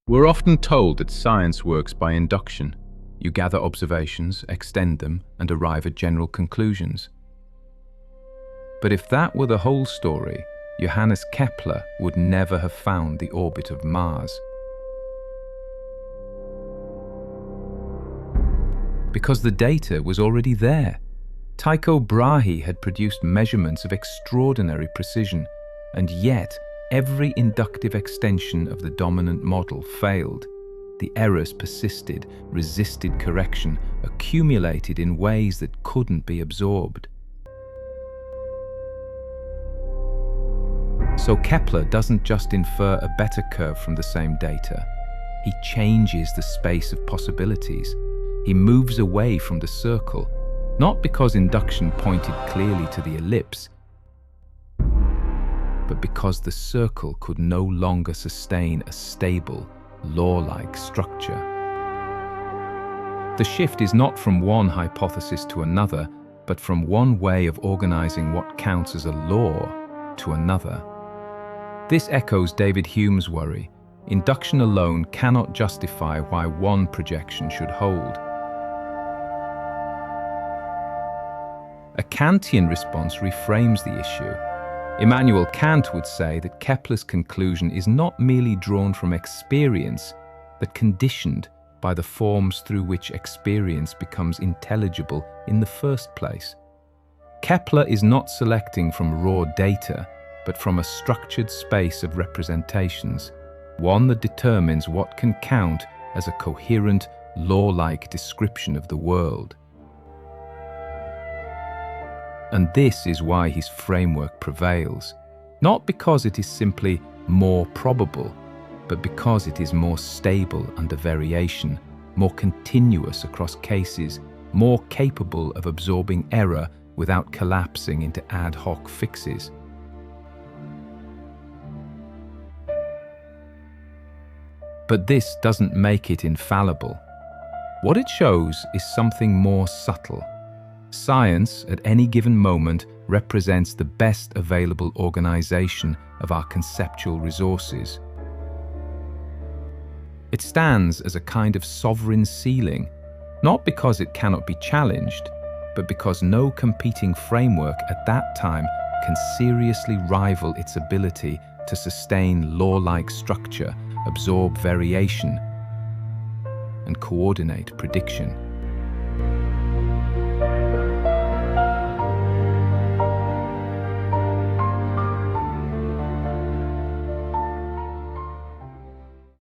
We're often told that science works by induction. You gather observations, extend them, and arrive at general conclusions. But if that were the whole story, Johannes Kepler would never have found the orbit of Mars. Because the data was already there. Tycho Brahe had produced measurements of extraordinary precision, and yet every inductive extension of the dominant model failed. The errors persisted, resisted correction, accumulated in ways that couldn't be absorbed. So Kepler doesn't just infer a better curve from the same data. He changes the space of possibilities. He moves away from the circle, not because induction pointed clearly to the ellipse, but because the circle could no longer sustain a stable, law-like structure. The shift is not from one hypothesis to another, but from one way of organizing what counts as a law to another. This echoes David Hume's worry. Induction alone cannot justify why one projection should hold. A Kantian response reframes the issue. Immanuel Kant would say that Kepler's conclusion is not merely drawn from experience, but conditioned by the forms through which experience becomes intelligible in the first place. Kepler is not selecting from raw data, but from a structured space of representations, one that determines what can count as a coherent, law-like description of the world. And this is why his framework prevails, not because it is simply more probable, but because it is more stable under variation, more continuous across cases, more capable of absorbing error without collapsing into ad hoc fixes. But this doesn't make it infallible. What it shows is something more subtle. Science, at any given moment, represents the best available organization of our conceptual resources. It stands as a kind of sovereign ceiling, not because it cannot be challenged, but because no competing framework at that time can seriously rival its ability to sustain law-like structure, absorb variation, and coordinate prediction.